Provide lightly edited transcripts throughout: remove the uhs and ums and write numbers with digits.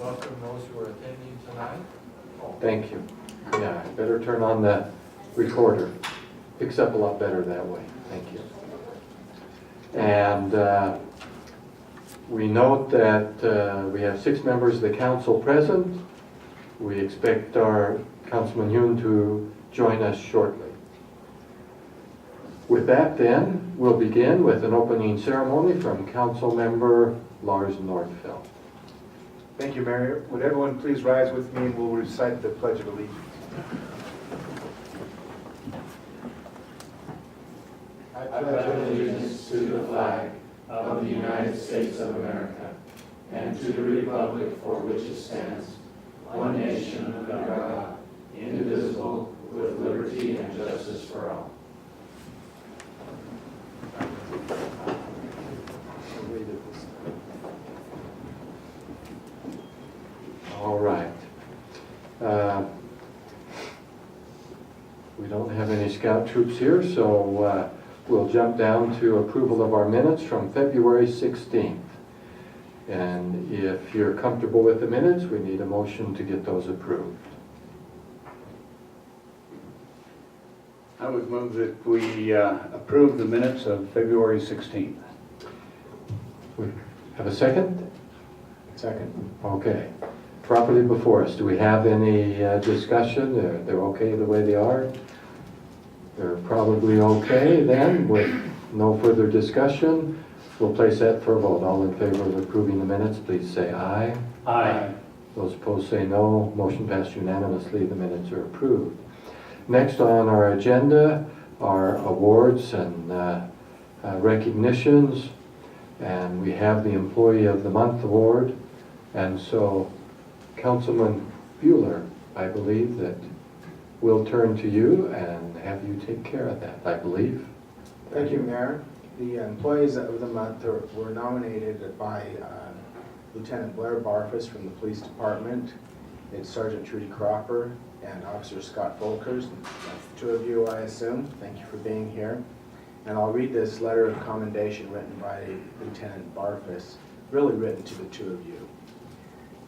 welcome those who are attending tonight. Thank you. Yeah, better turn on the recorder. Picks up a lot better that way. Thank you. And we note that we have 6 members of the council present. We expect our Councilman Yoon to join us shortly. With that then, we'll begin with an opening ceremony from Council Member Lars Nordfeld. Thank you, Mayor. Would everyone please rise with me and we'll recite the Pledge of Allegiance. I pledge allegiance to the flag of the United States of America and to the republic for which it stands, one nation under God, indivisible, with liberty and justice for all. All right. We don't have any scout troops here, so we'll jump down to approval of our minutes from February 16th. And if you're comfortable with the minutes, we need a motion to get those approved. I would move that we approve the minutes of February 16th. We have a second? Second. Okay. Properly before us. Do we have any discussion? They're okay the way they are? They're probably okay then. With no further discussion, we'll place that for a vote. All in favor of approving the minutes, please say aye. Aye. Those opposed say no. Motion passed unanimously. The minutes are approved. Next on our agenda are awards and recognitions. And we have the Employee of the Month award. And so Councilman Bueller, I believe that we'll turn to you and have you take care of that, I believe. Thank you, Mayor. The Employees of the Month were nominated by Lieutenant Blair Barfus from the Police Department. It's Sergeant Trudy Cropper and Officer Scott Folkers. That's the 2 of you, I assume. Thank you for being here. And I'll read this letter of commendation written by Lieutenant Barfus, really written to the 2 of you.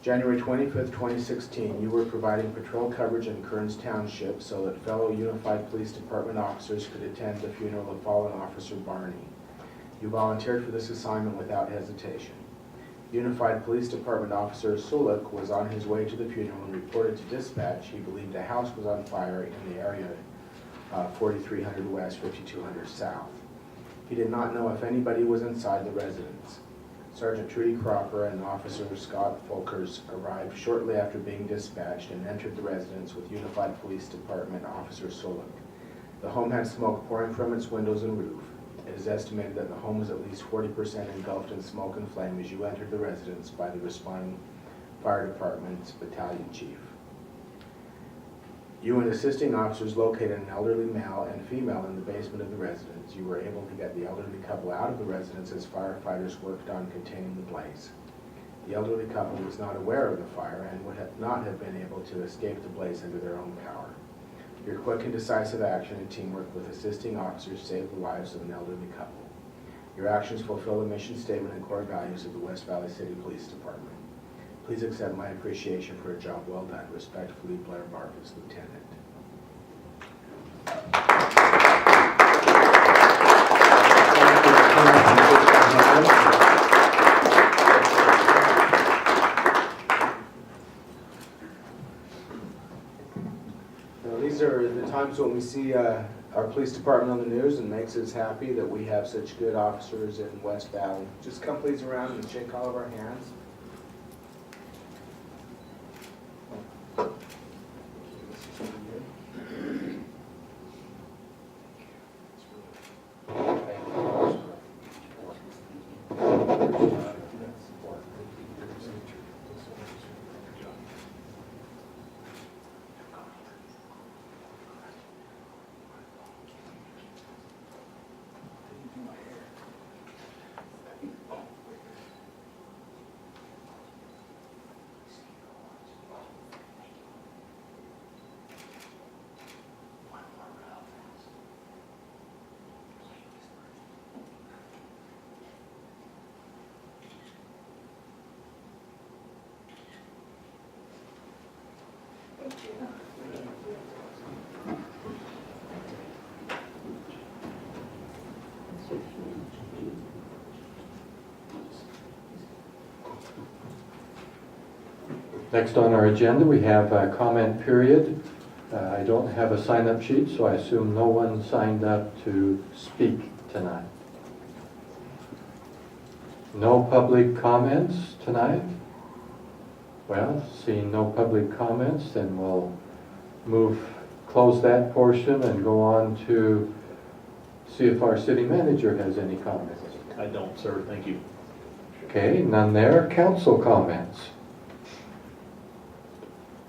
January 25th, 2016, you were providing patrol coverage in Kearns Township so that fellow Unified Police Department officers could attend the funeral of fallen Officer Barney. You volunteered for this assignment without hesitation. Unified Police Department Officer Sulik was on his way to the funeral and reported to dispatch he believed a house was on fire in the area 4300 West, 5200 South. He did not know if anybody was inside the residence. Sergeant Trudy Cropper and Officer Scott Folkers arrived shortly after being dispatched and entered the residence with Unified Police Department Officer Sulik. The home had smoke pouring from its windows and roof. It is estimated that the home was at least 40% engulfed in smoke and flame as you entered the residence by the responding fire department's battalion chief. You and assisting officers located an elderly male and female in the basement of the residence. You were able to get the elderly couple out of the residence as firefighters worked on containing the blaze. The elderly couple was not aware of the fire and would not have been able to escape the blaze under their own power. Your quick and decisive action and teamwork with assisting officers saved the lives of an elderly couple. Your actions fulfill the mission statement and core values of the West Valley City Police Department. Please accept my appreciation for a job well done. Respectfully, Blair Barfus, Lieutenant. Now, these are the times when we see our police department on the news, and makes us happy that we have such good officers in West Valley. Just come please around and shake all of our hands. Next on our agenda, we have a comment period. I don't have a sign-up sheet, so I assume no one signed up to speak tonight. No public comments tonight? Well, seeing no public comments, then we'll close that portion and go on to see if our city manager has any comments. I don't, sir. Thank you. Okay, none there. Council comments.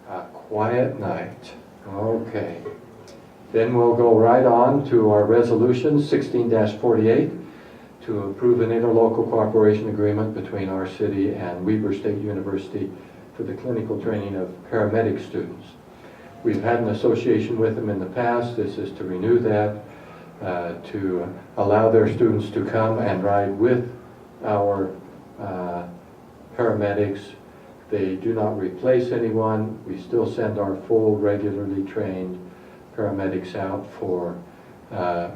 A quiet night. Okay. Then we'll go right on to our resolution 16-48 to approve an interlocal cooperation agreement between our city and Weber State University for the clinical training of paramedic students. We've had an association with them in the past. This is to renew that, to allow their students to come and ride with our paramedics. They do not replace anyone. We still send our full, regularly trained paramedics out for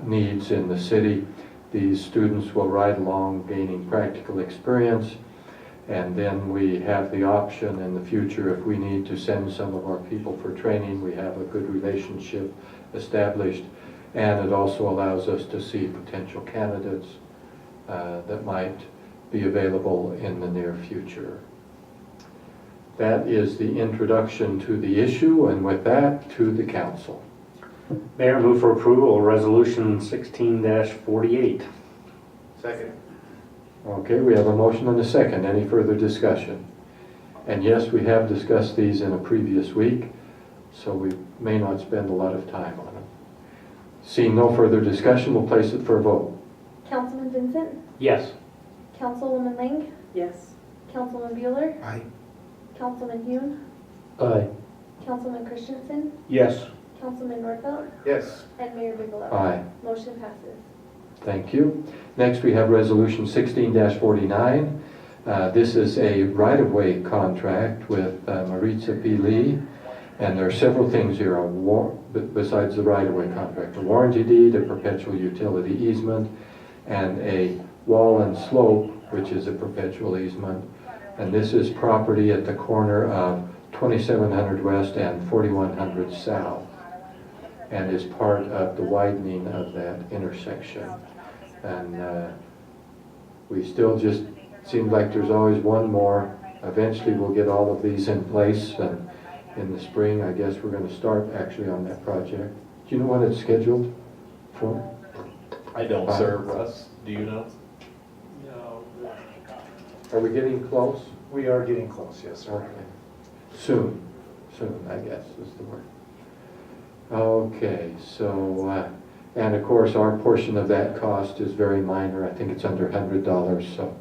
needs in the city. These students will ride along, gaining practical experience, and then we have the option in the future, if we need to send some of our people for training, we have a good relationship established, and it also allows us to see potential candidates that might be available in the near future. That is the introduction to the issue, and with that, to the council. Mayor, move for approval of Resolution 16-48. Second. Okay, we have a motion and a second. Any further discussion? And yes, we have discussed these in a previous week, so we may not spend a lot of time on them. Seeing no further discussion, we'll place it for a vote. Councilman Vincent, Yes. Councilwoman Ling, Yes. Councilman Bueller, Aye. Councilman Hune, Aye. Councilman Christensen, Yes. Councilman Nordfeld, Yes. and Mayor Bigelow. Aye. Motion passes. Thank you. Next, we have Resolution 16-49. This is a right-of-way contract with Maritza P. Lee, and there are several things here besides the right-of-way contract. A warranty deed, a perpetual utility easement, and a wall and slope, which is a perpetual easement. And this is property at the corner of 2700 West and 4100 South, and is part of the widening of that intersection. And we still just, seems like there's always one more. Eventually we'll get all of these in place, and in the spring, I guess we're going to start actually on that project. Do you know when it's scheduled for? I don't, sir. Russ, do you know? Are we getting close? We are getting close, yes, sir. Okay. Soon, I guess is the word. Okay, so, and of course, our portion of that cost is very minor. I think it's under $100. So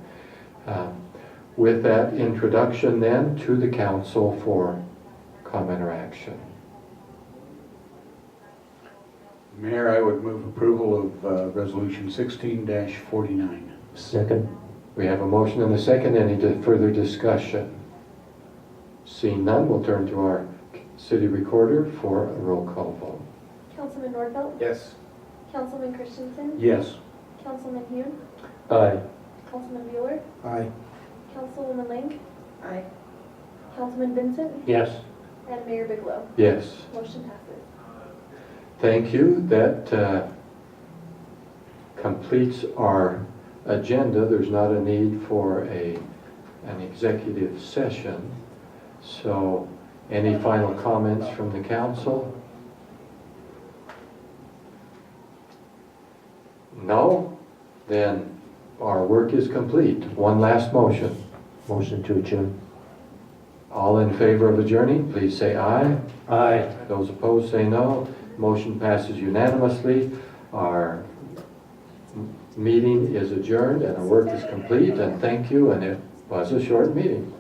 with that introduction then, to the council for comment or action. Mayor, I would move approval of Resolution 16-49. Second. We have a motion and a second. Any further discussion? Seeing none, we'll turn to our city recorder for a roll call vote. Councilman Nordfeld, Yes. Councilman Christensen, Yes. Councilman Hune, Aye. Councilman Bueller, Aye. Councilwoman Ling, Aye. Councilman Vincent, Yes. and Mayor Bigelow. Yes. Motion passes. Thank you. That completes our agenda. There's not a need for an executive session. So any final comments from the council? No? Then our work is complete. One last motion. Motion to adjourn. All in favor of adjourning, please say aye. Aye. Those opposed say no. Motion passes unanimously. Our meeting is adjourned and our work is complete, and thank you, and it was a short meeting.